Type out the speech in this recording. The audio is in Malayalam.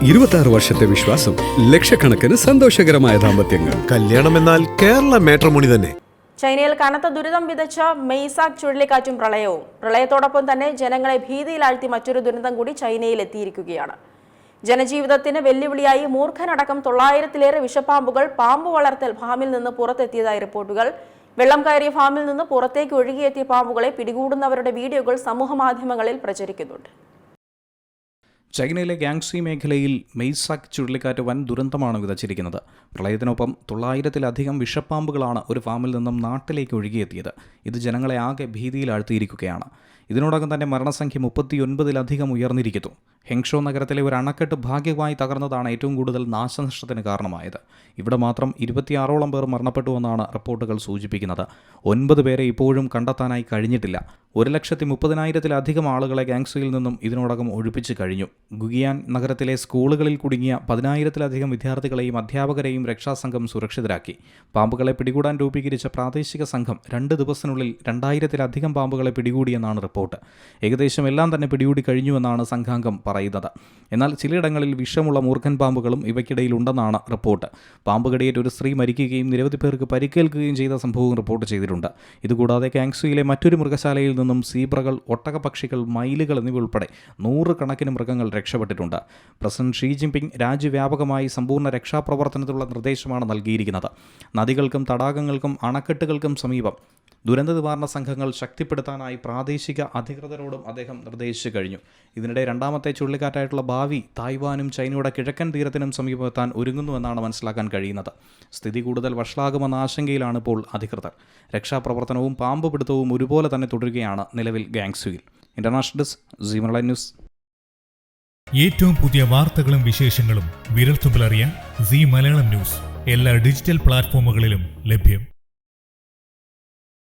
26 വർഷത്തെ വിശ്വാസം, ലക്ഷക്കണക്കിന് സന്തോഷകരമായ ദാമ്പത്യങ്ങൾ. കല്യാണം എന്നാൽ കേരള മാട്രിമോണി തന്നെ. ചൈനയിൽ കനത്ത ദുരിതം വിതച്ച മെയ്സാക് ചുഴലിക്കാറ്റും പ്രളയവും. പ്രളയത്തോടൊപ്പം തന്നെ ജനങ്ങളെ ഭീതിയിലാഴ്ത്തി മറ്റൊരു ദുരന്തം കൂടി ചൈനയിൽ എത്തിയിരിക്കുകയാണ്. ജനജീവിതത്തിന് വെല്ലുവിളിയായി മൂർഖനടക്കം 900-ലേറെ വിഷപ്പാമ്പുകൾ പാമ്പ് വളർത്തൽ ഫാമിൽ നിന്ന് പുറത്തെത്തിയതായി റിപ്പോർട്ടുകൾ. വെള്ളം കയറിയ ഫാമിൽ നിന്ന് പുറത്തേക്ക് ഒഴുകിയെത്തിയ പാമ്പുകളെ പിടികൂടുന്നവരുടെ വീഡിയോകൾ സമൂഹമാധ്യമങ്ങളിൽ പ്രചരിക്കുന്നുണ്ട്. ചൈനയിലെ ഗാങ്സി മേഖലയിൽ മെയ്സാക് ചുഴലിക്കാറ്റ് വൻ ദുരന്തമാണ് വിതച്ചിരിക്കുന്നത്. പ്രളയത്തിനൊപ്പം 900-ലധികം വിഷപ്പാമ്പുകളാണ് ഒരു ഫാമിൽ നിന്നും നാട്ടിലേക്ക് ഒഴുകിയെത്തിയത്. ഇത് ജനങ്ങളെ ആകെ ഭീതിയിലാഴ്ത്തിയിരിക്കുകയാണ്. ഇതിനോടകം തന്നെ മരണസംഖ്യ 39-ലധികം ഉയർന്നിരിക്കുന്നു. ഹെങ്ഷോ നഗരത്തിലെ ഒരു അണക്കെട്ട് ഭാഗികമായി തകർന്നതാണ് ഏറ്റവും കൂടുതൽ നാശനഷ്ടത്തിന് കാരണമായത്. ഇവിടെ മാത്രം 26ഓളം പേർ മരണപ്പെട്ടുവെന്നാണ് റിപ്പോർട്ടുകൾ സൂചിപ്പിക്കുന്നത്. 9 പേരെ ഇപ്പോഴും കണ്ടെത്താനായി കഴിഞ്ഞിട്ടില്ല. 1,30,000-ലധികം ആളുകളെ ഗാങ്സിയിൽ നിന്നും ഇതിനോടകം ഒഴിപ്പിച്ചു കഴിഞ്ഞു. ഗുഗിയാൻ നഗരത്തിലെ സ്കൂളുകളിൽ കുടുങ്ങിയ 10,000-ലധികം വിദ്യാർത്ഥികളെയും അധ്യാപകരെയും രക്ഷാസംഘം സുരക്ഷിതരാക്കി. പാമ്പുകളെ പിടികൂടാൻ രൂപീകരിച്ച പ്രാദേശിക സംഘം 2 ദിവസത്തിനുള്ളിൽ 2,000-ലധികം പാമ്പുകളെ പിടികൂടിയെന്നാണ് റിപ്പോർട്ട്. ഏകദേശം എല്ലാം തന്നെ പിടികൂടി കഴിഞ്ഞുവെന്നാണ് സംഘാംഗം പറയുന്നത്. എന്നാൽ ചിലയിടങ്ങളിൽ വിഷമുള്ള മൂർഖൻ പാമ്പുകളും ഇവയ്ക്കിടയിൽ ഉണ്ടെന്നാണ് റിപ്പോർട്ട്. പാമ്പ് കടിയേറ്റ് ഒരു സ്ത്രീ മരിക്കുകയും നിരവധി പേർക്ക് പരിക്കേൽക്കുകയും ചെയ്ത സംഭവം റിപ്പോർട്ട് ചെയ്തിട്ടുണ്ട്. ഇതുകൂടാതെ ഗാങ്സുയിലെ മറ്റൊരു മൃഗശാലയിൽ നിന്നും സീബ്രകൾ, ഒട്ടകപക്ഷികൾ, മയിലുകൾ എന്നിവ ഉൾപ്പെടെ 100 കണക്കിന് മൃഗങ്ങൾ രക്ഷപ്പെട്ടിട്ടുണ്ട്. പ്രസിഡന്റ് ഷീ ജിൻപിങ് രാജ്യവ്യാപകമായി സമ്പൂർണ്ണ രക്ഷാപ്രവർത്തനത്തിനുള്ള നിർദ്ദേശമാണ് നൽകിയിരിക്കുന്നത്. നദികൾക്കും തടാകങ്ങൾക്കും അണക്കെട്ടുകൾക്കും സമീപം ദുരന്ത നിവാരണ സംഘങ്ങൾ ശക്തിപ്പെടുത്താനായി പ്രാദേശിക അധികൃതരോടും അദ്ദേഹം നിർദ്ദേശിച്ചു കഴിഞ്ഞു. ഇതിനിടെ രണ്ടാമത്തെ ചുഴലിക്കാറ്റായിട്ടുള്ള ഭാവി തായ്വാനും ചൈനയുടെ കിഴക്കൻ തീരത്തിനും സമീപമെത്താൻ ഒരുങ്ങുന്നുവെന്നാണ് മനസ്സിലാക്കാൻ കഴിയുന്നത്. സ്ഥിതി കൂടുതൽ വഷളാകുമെന്ന ആശങ്കയിലാണ് ഇപ്പോൾ അധികൃതർ. രക്ഷാപ്രവർത്തനവും പാമ്പ് പിടുത്തവും ഒരുപോലെ തന്നെ തുടരുകയാണ് നിലവിൽ ഗാങ്സുയിൽ. International desk, Zee Malayalam news. ഏറ്റവും പുതിയ വാർത്തകളും വിശേഷങ്ങളും വിരൽത്തുമ്പിലറിയാൻ സീ മലയാളം ന്യൂസ് എല്ലാ ഡിജിറ്റൽ പ്ലാറ്റ്ഫോമുകളിലും ലഭ്യം.